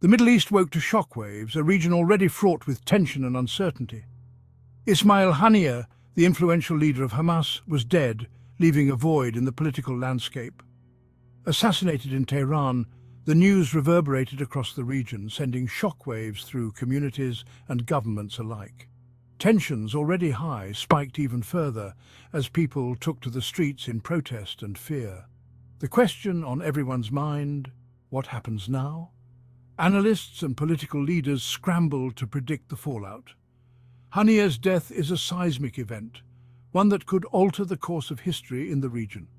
The Middle East woke to shockwaves, a region already fraught with tension and uncertainty. Ismail Haniyeh, the influential leader of Hamas, was dead, leaving a void in the political landscape. Assassinated in Tehran, the news reverberated across the region, sending shockwaves through communities and governments alike. Tensions, already high, spiked even further as people took to the streets in protest and fear. The question on everyone's mind: what happens now? Analysts and political leaders scrambled to predict the fallout. Haniyeh's death is a seismic event, one that could alter the course of history in the region.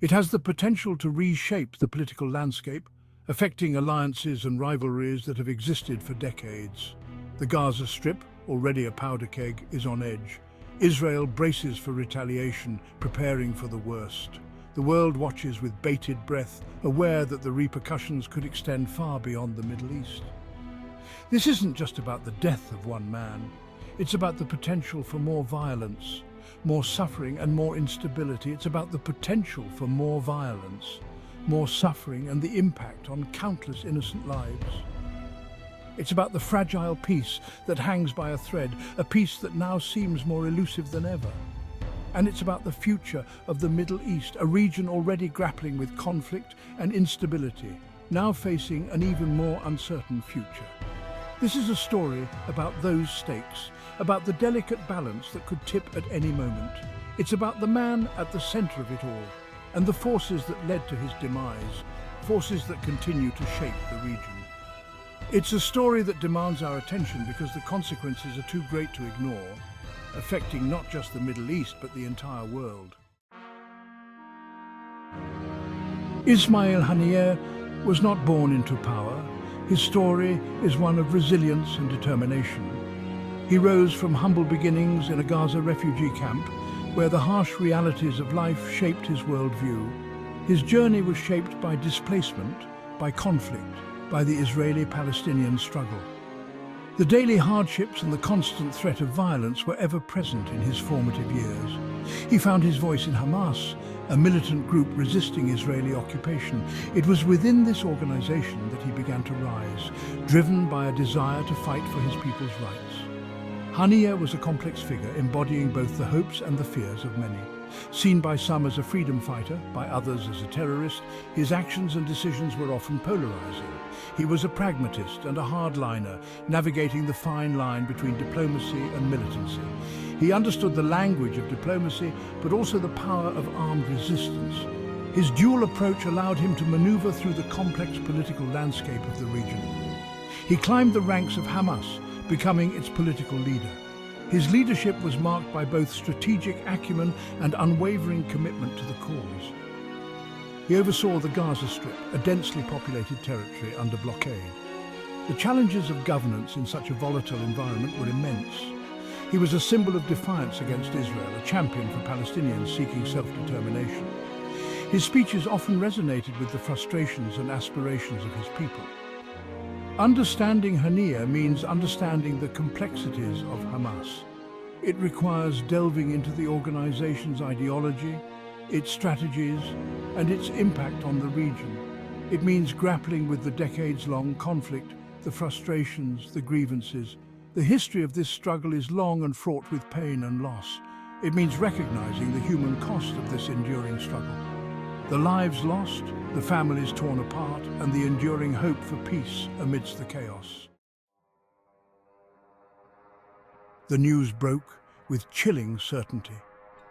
It has the potential to reshape the political landscape, affecting alliances and rivalries that have existed for decades. The Gaza Strip, already a powder keg, is on edge. Israel braces for retaliation, preparing for the worst. The world watches with bated breath, aware that the repercussions could extend far beyond the Middle East. This isn't just about the death of one man. It's about the potential for more violence, more suffering and more instability. It's about the potential for more violence, more suffering and the impact on countless innocent lives. It's about the fragile peace that hangs by a thread, a peace that now seems more elusive than ever. And it's about the future of the Middle East, a region already grappling with conflict and instability, now facing an even more uncertain future. This is a story about those stakes, about the delicate balance that could tip at any moment. It's about the man at the center of it all, and the forces that led to his demise, forces that continue to shape the region. It's a story that demands our attention because the consequences are too great to ignore, affecting not just the Middle East but the entire world. Ismail Haniyeh was not born into power. His story is one of resilience and determination. He rose from humble beginnings in a Gaza refugee camp, where the harsh realities of life shaped his worldview. His journey was shaped by displacement, by conflict, by the Israeli-Palestinian struggle. The daily hardships and the constant threat of violence were ever present in his formative years. He found his voice in Hamas, a militant group resisting Israeli occupation. It was within this organization that he began to rise, driven by a desire to fight for his people's rights. Haniyeh was a complex figure, embodying both the hopes and the fears of many. Seen by some as a freedom fighter, by others as a terrorist, his actions and decisions were often polarizing. He was a pragmatist and a hardliner, navigating the fine line between diplomacy and militancy. He understood the language of diplomacy, but also the power of armed resistance. His dual approach allowed him to maneuver through the complex political landscape of the region. He climbed the ranks of Hamas, becoming its political leader. His leadership was marked by both strategic acumen and unwavering commitment to the cause. He oversaw the Gaza Strip, a densely populated territory under blockade. The challenges of governance in such a volatile environment were immense. He was a symbol of defiance against Israel, a champion for Palestinians seeking self-determination. His speeches often resonated with the frustrations and aspirations of his people. Understanding Haniyeh means understanding the complexities of Hamas. It requires delving into the organization's ideology, its strategies, and its impact on the region. It means grappling with the decades-long conflict, the frustrations, the grievances. The history of this struggle is long and fraught with pain and loss. It means recognizing the human cost of this enduring struggle. The lives lost, the families torn apart, and the enduring hope for peace amidst the chaos. The news broke with chilling certainty.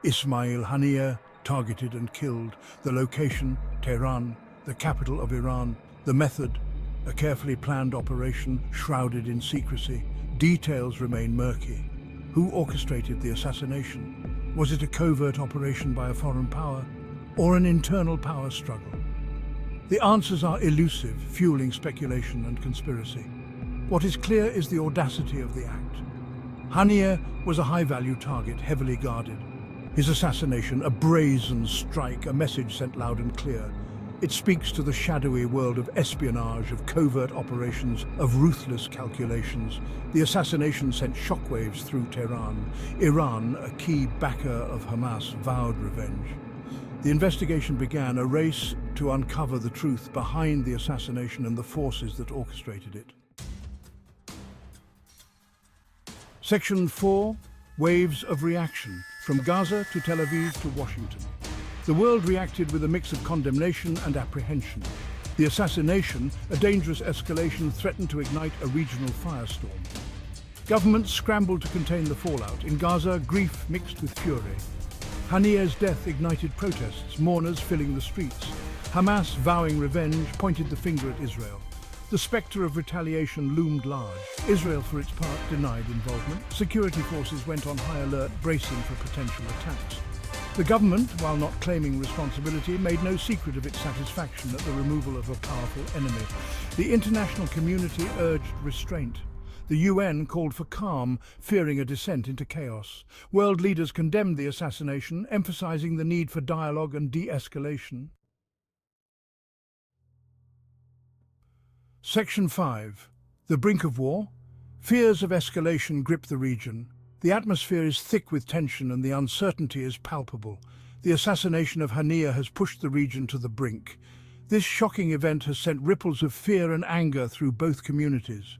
Ismail Haniyeh targeted and killed. The location, Tehran, the capital of Iran. The method, a carefully planned operation shrouded in secrecy. Details remain murky. Who orchestrated the assassination? Was it a covert operation by a foreign power, or an internal power struggle? The answers are elusive, fueling speculation and conspiracy. What is clear is the audacity of the act. Haniyeh was a high-value target, heavily guarded. His assassination, a brazen strike, a message sent loud and clear. It speaks to the shadowy world of espionage, of covert operations, of ruthless calculations. The assassination sent shockwaves through Tehran. Iran, a key backer of Hamas, vowed revenge. The investigation began, a race to uncover the truth behind the assassination and the forces that orchestrated it. Section 4. Waves of reaction, from Gaza to Tel Aviv to Washington. The world reacted with a mix of condemnation and apprehension. The assassination, a dangerous escalation, threatened to ignite a regional firestorm. Governments scrambled to contain the fallout. In Gaza, grief mixed with fury. Haniyeh's death ignited protests, mourners filling the streets. Hamas, vowing revenge, pointed the finger at Israel. The spectre of retaliation loomed large. Israel, for its part, denied involvement. Security forces went on high alert, bracing for potential attacks. The government, while not claiming responsibility, made no secret of its satisfaction at the removal of a powerful enemy. The international community urged restraint. The UN called for calm, fearing a descent into chaos. World leaders condemned the assassination, emphasizing the need for dialogue and de-escalation. Section 5. The brink of war. Fears of escalation grip the region. The atmosphere is thick with tension and the uncertainty is palpable. The assassination of Haniyeh has pushed the region to the brink. This shocking event has sent ripples of fear and anger through both communities.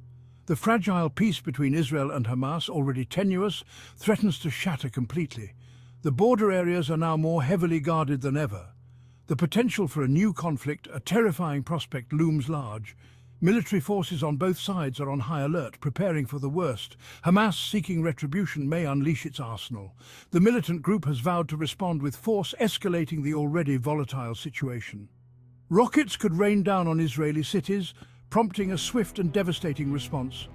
The fragile peace between Israel and Hamas, already tenuous, threatens to shatter completely. The border areas are now more heavily guarded than ever. The potential for a new conflict, a terrifying prospect, looms large. Military forces on both sides are on high alert, preparing for the worst. Hamas, seeking retribution, may unleash its arsenal. The militant group has vowed to respond with force, escalating the already volatile situation. Rockets could rain down on Israeli cities, prompting a swift and devastating response.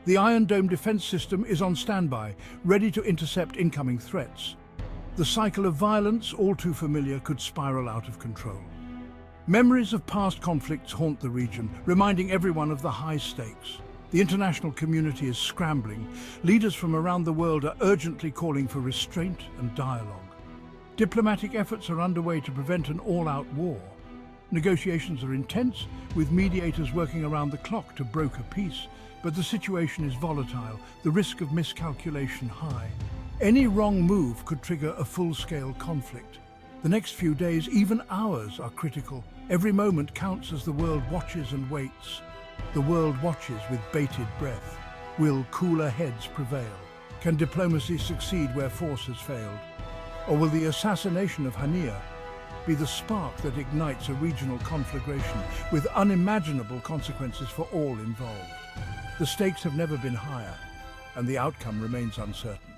The Iron Dome defense system is on standby, ready to intercept incoming threats. The cycle of violence, all too familiar, could spiral out of control. Memories of past conflicts haunt the region, reminding everyone of the high stakes. The international community is scrambling. Leaders from around the world are urgently calling for restraint and dialogue. Diplomatic efforts are underway to prevent an all-out war. Negotiations are intense, with mediators working around the clock to broker peace, but the situation is volatile, the risk of miscalculation high. Any wrong move could trigger a full-scale conflict. The next few days, even hours, are critical. Every moment counts as the world watches and waits. The world watches with bated breath. Will cooler heads prevail? Can diplomacy succeed where force has failed? Or will the assassination of Haniyeh be the spark that ignites a regional conflagration with unimaginable consequences for all involved? The stakes have never been higher, and the outcome remains uncertain.